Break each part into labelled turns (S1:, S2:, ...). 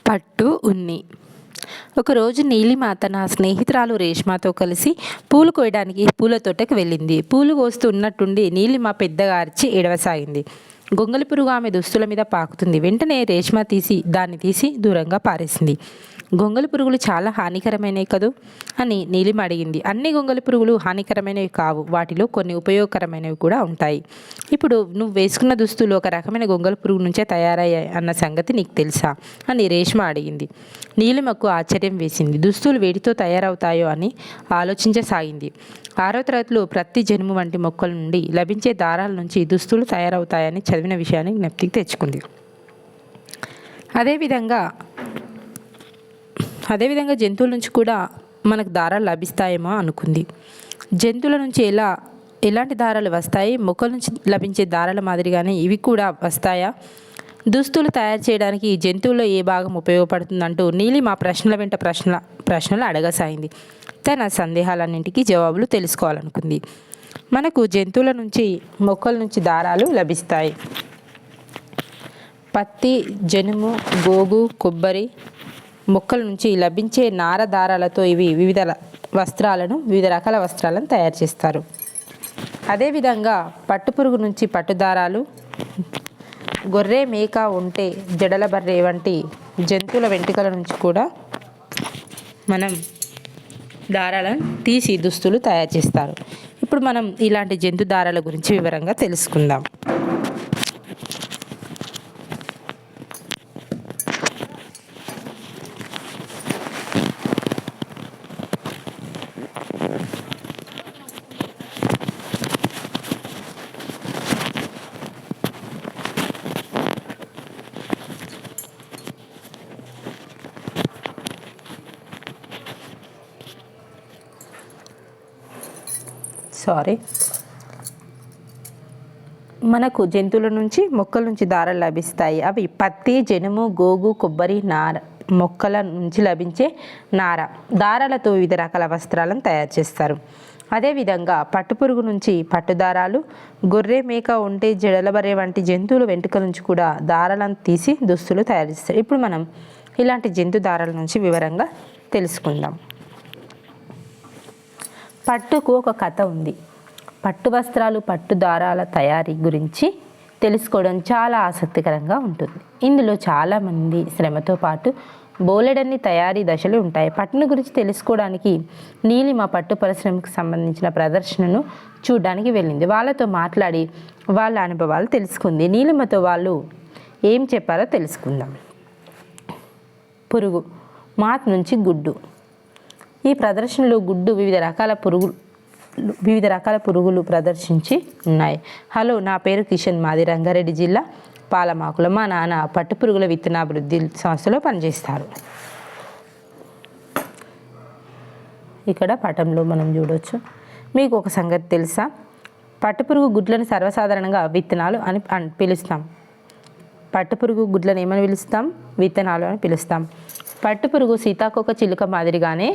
S1: పట్టు ఉన్ని. ఒకరోజు నీలిమ తన స్నేహితురాలు రేష్మతో కలిసి పూలు కోయడానికి పూల తోటకు వెళ్ళింది. పూలు కోస్తూ ఉన్నట్టుండి నీలిమ పెద్దగా అరిచి ఏడవసాగింది. గొంగళి పురుగు ఆమె దుస్తుల మీద పాకుతుంది. వెంటనే రేష్మ దాన్ని తీసి దూరంగా పారేసింది. గొంగళి పురుగులు చాలా హానికరమైనవి కదూ అని నీలిమ అడిగింది. అన్ని గొంగళి పురుగులు హానికరమైనవి కావు, వాటిలో కొన్ని ఉపయోగకరమైనవి కూడా ఉంటాయి. ఇప్పుడు నువ్వు వేసుకున్న దుస్తులు ఒక రకమైన గొంగళి పురుగు నుంచే తయారయ్యాయి అన్న సంగతి నీకు తెలుసా అని రేష్మ అడిగింది. నీలిమకు ఆశ్చర్యం వేసింది. దుస్తులు వేటితో తయారవుతాయో అని ఆలోచించసాగింది. 6వ తరగతిలో ప్రతి జనుము వంటి మొక్కల నుండి లభించే దారాల నుంచి దుస్తులు తయారవుతాయని చదివిన విషయాన్ని జ్ఞప్తికి తెచ్చుకుంది. అదేవిధంగా జంతువుల నుంచి కూడా మనకు దారాలు లభిస్తాయేమో అనుకుంది. జంతువుల నుంచి ఎలాంటి దారాలు వస్తాయి? మొక్కల నుంచి లభించే దారాల మాదిరిగానే ఇవి కూడా వస్తాయా? దుస్తులు తయారు చేయడానికి ఈ జంతువుల్లో ఏ భాగం ఉపయోగపడుతుందంటూ నీలిమ ప్రశ్నల వెంట ప్రశ్నలు అడగసాగింది. తన సందేహాలన్నింటికీ జవాబులు తెలుసుకోవాలనుకుంది. మనకు జంతువుల నుంచి, మొక్కల నుంచి దారాలు లభిస్తాయి. పత్తి, జనుము, గోగు, కొబ్బరి మొక్కల నుంచి లభించే నార దారాలతో ఇవి వివిధ రకాల వస్త్రాలను తయారు చేస్తారు. అదేవిధంగా పట్టుపురుగు నుంచి పట్టుదారాలు, గొర్రె, మేక, ఒంటె, జడల బర్రె వంటి జంతువుల వెంట్రుకల నుంచి కూడా మనం దారాలను తీసి దుస్తులు తయారు చేస్తారు. ఇప్పుడు మనం ఇలాంటి జంతు దారాల గురించి వివరంగా తెలుసుకుందాం. మనకు జంతువుల నుంచి, మొక్కల నుంచి దారాలు లభిస్తాయి. అవి పత్తి, జనుము, గోగు, కొబ్బరి, నార మొక్కల నుంచి లభించే నార దారాలతో వివిధ రకాల వస్త్రాలను తయారు చేస్తారు. అదేవిధంగా పట్టుపురుగు నుంచి పట్టుదారాలు, గొర్రె, మేక, ఒంటె, జడల బర్రె వంటి జంతువుల వెంట్రుకల నుంచి కూడా దారాలను తీసి దుస్తులు తయారు చేస్తారు. ఇప్పుడు మనం ఇలాంటి జంతు దారాల నుంచి వివరంగా తెలుసుకుందాం. పట్టుకు ఒక కథ ఉంది. పట్టు వస్త్రాలు, పట్టు దారాల తయారీ గురించి తెలుసుకోవడం చాలా ఆసక్తికరంగా ఉంటుంది. ఇందులో చాలామంది శ్రమతో పాటు బోలెడన్ని తయారీ దశలు ఉంటాయి. పట్టును గురించి తెలుసుకోవడానికి నీలిమ పట్టు పరిశ్రమకు సంబంధించిన ప్రదర్శనను చూడడానికి వెళ్ళింది. వాళ్ళతో మాట్లాడి వాళ్ళ అనుభవాలు తెలుసుకుంది. నీలిమతో వాళ్ళు ఏం చెప్పారో తెలుసుకుందాం. పురుగు, మాత్ నుంచి గుడ్డు. ఈ ప్రదర్శనలో గుడ్డు వివిధ రకాల పురుగులు ప్రదర్శించి ఉన్నాయి. హలో, నా పేరు కిషన్, మాది రంగారెడ్డి జిల్లా పాలమాకుల. మా నాన్న పట్టుపురుగుల విత్తనాభివృద్ధి సంస్థలో పనిచేస్తారు. ఇక్కడ పటంలో మనం చూడవచ్చు. మీకు ఒక సంగతి తెలుసా? పట్టుపురుగు గుడ్లను సర్వసాధారణంగా విత్తనాలు అని పిలుస్తాం. పట్టుపురుగు గుడ్లను ఏమని పిలుస్తాం? విత్తనాలు అని పిలుస్తాం. పట్టుపురుగు సీతాకోక చిలుక మాదిరిగానే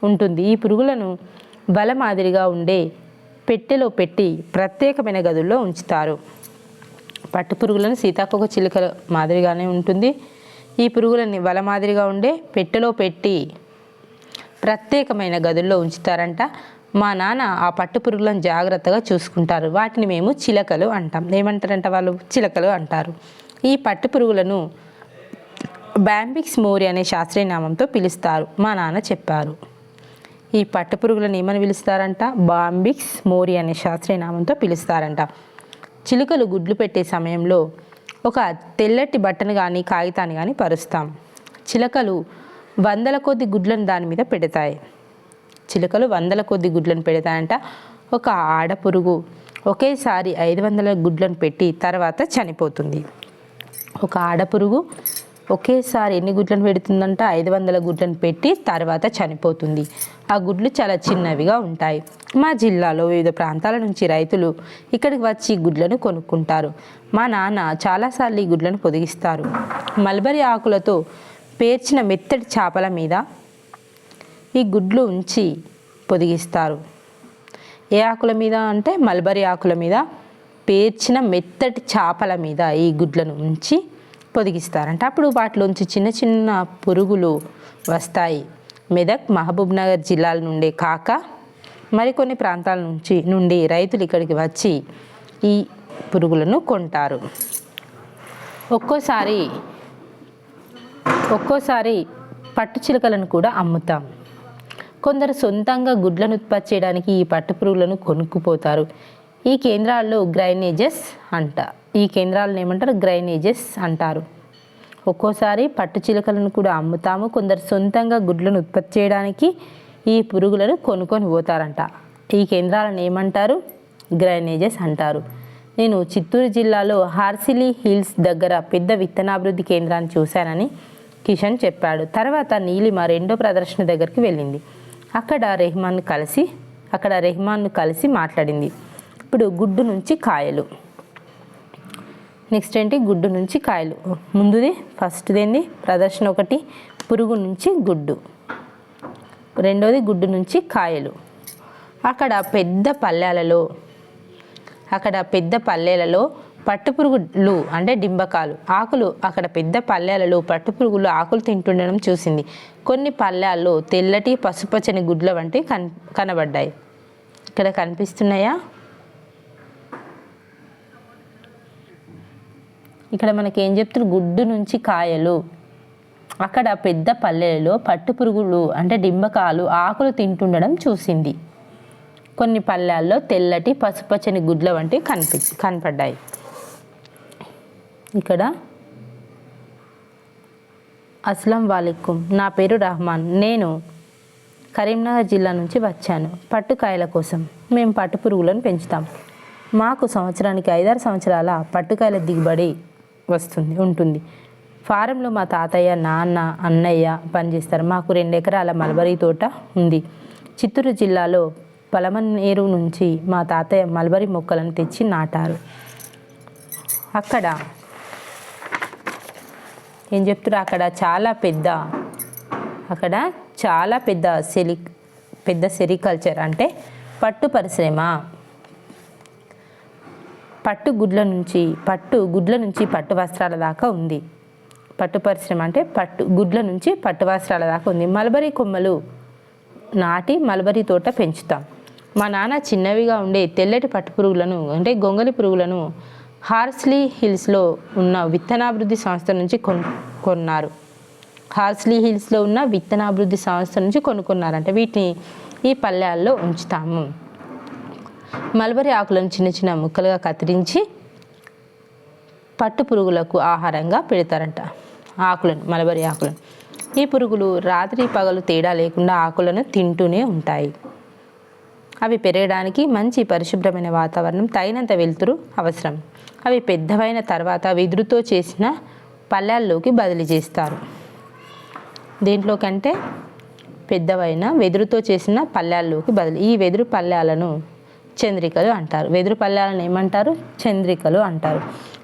S1: ఉంటుంది. ఈ పురుగులను వల మాదిరిగా ఉండే పెట్టెలో పెట్టి ప్రత్యేకమైన గదుల్లో ఉంచుతారు. పట్టుపురుగులను సీతాకోక చిలుకల మాదిరిగానే ఉంటుంది. ఈ పురుగులని వల మాదిరిగా ఉండే పెట్టెలో పెట్టి ప్రత్యేకమైన గదుల్లో ఉంచుతారంట. మా నాన్న ఆ పట్టుపురుగులను జాగ్రత్తగా చూసుకుంటారు. వాటిని మేము చిలకలు అంటాం. ఏమంటారంట వాళ్ళు? చిలకలు అంటారు. ఈ పట్టుపురుగులను బాంబిక్స్ మోరి అనే శాస్త్రీయ నామంతో పిలుస్తారు, మా నాన్న చెప్పారు. ఈ పట్టుపురుగులను ఏమని పిలుస్తారంట? బాంబిక్స్ మోరి అనే శాస్త్రీయ నామంతో పిలుస్తారంట. చిలుకలు గుడ్లు పెట్టే సమయంలో ఒక తెల్లటి బట్టను కానీ కాగితాన్ని కానీ పరుస్తాం. చిలుకలు వందల కొద్ది గుడ్లను దాని మీద పెడతాయి. పెడతాయంట. ఒక ఆడపురుగు ఒకేసారి 500 గుడ్లను పెట్టి తర్వాత చనిపోతుంది. ఒక ఆడపురుగు ఒకేసారి ఎన్ని గుడ్లను పెడుతుందంట? 500 గుడ్లను పెట్టి తర్వాత చనిపోతుంది. ఆ గుడ్లు చాలా చిన్నవిగా ఉంటాయి. మా జిల్లాలో వివిధ ప్రాంతాల నుంచి రైతులు ఇక్కడికి వచ్చి గుడ్లను కొనుక్కుంటారు. మా నాన్న చాలాసార్లు ఈ గుడ్లను పొదిగిస్తారు. మల్బరీ ఆకులతో పేర్చిన మెత్తటి చేపల మీద ఈ గుడ్లు ఉంచి పొదిగిస్తారు. ఏ ఆకుల మీద అంటే మల్బరీ ఆకుల మీద పేర్చిన మెత్తటి చేపల మీద ఈ గుడ్లను ఉంచి పొదిగిస్తారంట. అప్పుడు వాటిలోంచి చిన్న చిన్న పురుగులు వస్తాయి. మెదక్, మహబూబ్ నగర్ జిల్లాల నుండి కాక మరికొన్ని ప్రాంతాల నుండి రైతులు ఇక్కడికి వచ్చి ఈ పురుగులను కొంటారు. ఒక్కోసారి పట్టు చిలుకలను కూడా అమ్ముతాం. కొందరు సొంతంగా గుడ్లను ఉత్పత్తి చేయడానికి ఈ పట్టు పురుగులను కొనుక్కుపోతారు. ఈ కేంద్రాలను ఏమంటారు? గ్రైనేజెస్ అంటారు. ఒక్కోసారి పట్టు చిలుకలను కూడా అమ్ముతాము. కొందరు సొంతంగా గుడ్లను ఉత్పత్తి చేయడానికి ఈ పురుగులను కొనుక్కొని పోతారంట. ఈ కేంద్రాలను ఏమంటారు? గ్రైనేజెస్ అంటారు. నేను చిత్తూరు జిల్లాలో హార్సిలీ హిల్స్ దగ్గర పెద్ద విత్తనాభివృద్ధి కేంద్రాన్ని చూశానని కిషన్ చెప్పాడు. తర్వాత నీలిమ రెండో ప్రదర్శన దగ్గరికి వెళ్ళింది. అక్కడ రెహమాన్ను కలిసి మాట్లాడింది. ఇప్పుడు గుడ్డు నుంచి కాయలు. నెక్స్ట్ ఏంటి? గుడ్డు నుంచి కాయలు. ఫస్ట్దేంది? ప్రదర్శన 1 పురుగు నుంచి గుడ్డు. రెండోది గుడ్డు నుంచి కాయలు. అక్కడ పెద్ద పల్లెలలో పట్టుపురుగులు అంటే డింబకాలు ఆకులు పెద్ద పల్లెలలో పట్టుపురుగులు ఆకులు తింటుండడం చూసింది. కొన్ని పల్లెల్లో తెల్లటి పసుపచ్చని గుడ్ల వంటి కనబడ్డాయి. ఇక్కడ కనిపిస్తున్నాయా? ఇక్కడ మనకి ఏం చెప్తున్నారు? గుడ్డు నుంచి కాయలు. అక్కడ పెద్ద పల్లెలలో పట్టుపురుగులు అంటే డింబకాలు ఆకులు తింటుండడం చూసింది. కొన్ని పల్లెల్లో తెల్లటి పసుపచ్చని గుడ్ల వంటి కనపడ్డాయి. ఇక్కడ అస్సలం వాలేకుం, నా పేరు రహమాన్. నేను కరీంనగర్ జిల్లా నుంచి వచ్చాను పట్టుకాయల కోసం. మేము పట్టు పురుగులను పెంచుతాం. మాకు సంవత్సరానికి 5-6 సంవత్సరాల పట్టుకాయల దిగుబడి ఉంటుంది. ఫారంలో మా తాతయ్య, నాన్న, అన్నయ్య పనిచేస్తారు. మాకు 2 ఎకరాల మల్బరీ తోట ఉంది. చిత్తూరు జిల్లాలో పలమనేరు నుంచి మా తాతయ్య మల్బరీ మొక్కలను తెచ్చి నాటారు. అక్కడ ఏం చెప్తారు? అక్కడ చాలా పెద్ద సెరికల్చర్ అంటే పట్టు పరిశ్రమ. పట్టు గుడ్ల నుంచి పట్టు వస్త్రాల దాకా ఉంది. పట్టు పరిశ్రమ అంటే గుడ్ల నుంచి పట్టు వస్త్రాల దాకా ఉంది. మల్బరీ కొమ్మలు నాటి మల్బరీ తోట పెంచుతాం. మా నాన్న చిన్నవిగా ఉండే తెల్లటి పట్టు పురుగులను అంటే గొంగలి పురుగులను హార్సిలీ హిల్స్లో ఉన్న విత్తనాభివృద్ధి సంస్థ నుంచి కొన్నారు. కొనుక్కున్నారంటే వీటిని ఈ పల్లెల్లో ఉంచుతాము. మల్బరీ ఆకులను చిన్న చిన్న ముక్కలుగా కత్తిరించి పట్టు పురుగులకు ఆహారంగా పెడతారంట. మల్బరీ ఆకులను. ఈ పురుగులు రాత్రి పగలు తేడా లేకుండా ఆకులను తింటూనే ఉంటాయి. అవి పెరగడానికి మంచి పరిశుభ్రమైన వాతావరణం, తగినంత వెలుతురు అవసరం. అవి పెద్దవైన తర్వాత వెదురుతో చేసిన పళ్ళాల్లోకి బదిలీ చేస్తారు. దేంట్లోకంటే పెద్దవైన వెదురుతో చేసిన పళ్ళాల్లోకి బదిలీ. ఈ వెదురు పళ్ళాలను చంద్రికలు అంటారు. వెదురు పళ్ళాలను ఏమంటారు? చంద్రికలు అంటారు.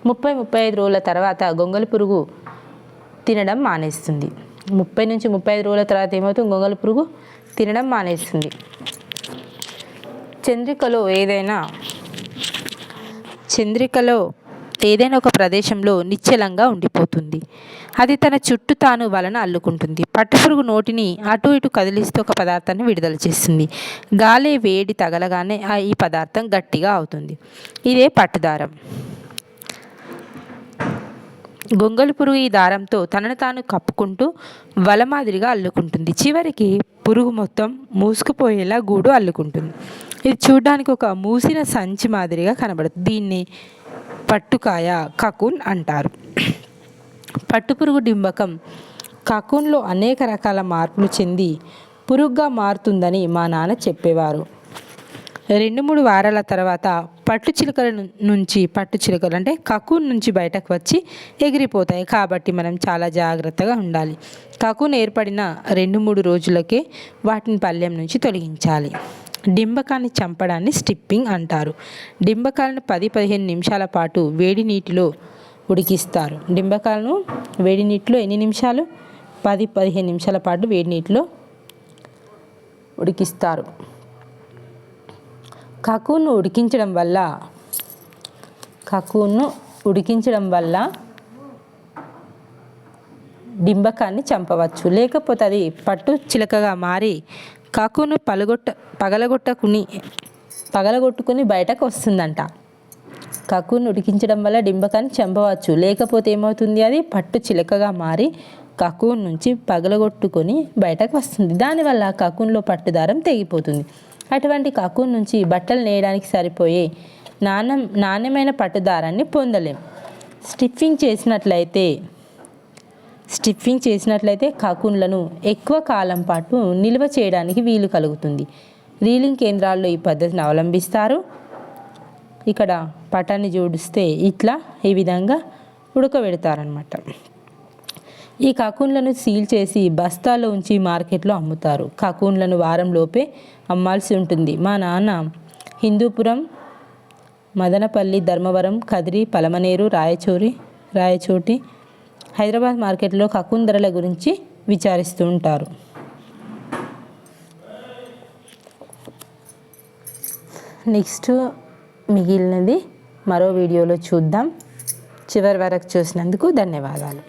S1: 30-35 రోజుల తర్వాత గొంగలి పురుగు తినడం మానేస్తుంది. 30 నుంచి 35 రోజుల తర్వాత ఏమవుతుంది? గొంగలి పురుగు తినడం మానేస్తుంది. చంద్రికలో ఏదైనా ఒక ప్రదేశంలో నిశ్చలంగా ఉండిపోతుంది. అది తన చుట్టూ తాను వలన అల్లుకుంటుంది. పట్టుపురుగు నోటిని అటు ఇటు కదిలిస్తూ ఒక పదార్థాన్ని విడుదల చేస్తుంది. గాలి వేడి తగలగానే ఈ పదార్థం గట్టిగా అవుతుంది. ఇదే పట్టుదారం. గొంగలి పురుగు ఈ దారంతో తనను తాను కప్పుకుంటూ వల మాదిరిగా అల్లుకుంటుంది. చివరికి పురుగు మొత్తం మూసుకుపోయేలా గూడు అల్లుకుంటుంది. ఇది చూడడానికి ఒక మూసిన సంచి మాదిరిగా కనబడుతుంది. దీన్ని పట్టుకాయ కకూన్ అంటారు. పట్టుపురుగు డింబకం కకూన్లో అనేక రకాల మార్పులు చెంది పురుగుగా మారుతుందని మా నాన్న చెప్పేవారు. 2-3 వారాల తర్వాత పట్టు చిలుకలు అంటే కకూన్ నుంచి బయటకు వచ్చి ఎగిరిపోతాయి. కాబట్టి మనం చాలా జాగ్రత్తగా ఉండాలి. కకూన్ ఏర్పడిన 2-3 రోజులకే వాటిని పళ్ళెం నుంచి తొలగించాలి. డింబకాన్ని చంపడాన్ని స్టిప్పింగ్ అంటారు. డింబకాలను 10-15 నిమిషాల పాటు వేడి నీటిలో ఉడికిస్తారు. డింబకాలను వేడి నీటిలో ఎన్ని నిమిషాలు? 10-15 నిమిషాల పాటు వేడి నీటిలో ఉడికిస్తారు. కకూన్ను ఉడికించడం వల్ల డింబకాన్ని చంపవచ్చు. లేకపోతే అది పట్టు చిలకగా మారి కాకును పగలగొట్టుకుని బయటకు వస్తుందంట. కాకును ఉడికించడం వల్ల డింబకాన్ని చంపవచ్చు. లేకపోతే ఏమవుతుంది, అది పట్టు చిలకగా మారి కకున్ నుంచి పగలగొట్టుకొని బయటకు వస్తుంది. దానివల్ల కకున్లో పట్టుదారం తెగిపోతుంది. అటువంటి కకున్ నుంచి బట్టలు నేయడానికి సరిపోయే నాణ్యమైన పట్టుదారాన్ని పొందలేం. స్టిఫింగ్ చేసినట్లయితే కకున్లను ఎక్కువ కాలం పాటు నిల్వ చేయడానికి వీలు కలుగుతుంది. రీలింగ్ కేంద్రాల్లో ఈ పద్ధతిని అవలంబిస్తారు. ఇక్కడ పటాన్ని జోడిస్తే ఈ విధంగా ఉడకబెడతారనమాట. ఈ కకున్లను సీల్ చేసి బస్తాల్లో ఉంచి మార్కెట్లో అమ్ముతారు. కకున్లను వారంలోపే అమ్మాల్సి ఉంటుంది. మా నాన్న హిందూపురం, మదనపల్లి, ధర్మవరం, కదిరి, పలమనేరు, రాయచోటి, హైదరాబాద్ మార్కెట్లో కకున్ ధరల గురించి విచారిస్తూ ఉంటారు. నెక్స్ట్ మిగిలినది మరో వీడియోలో చూద్దాం. చివరి వరకు చూసినందుకు ధన్యవాదాలు.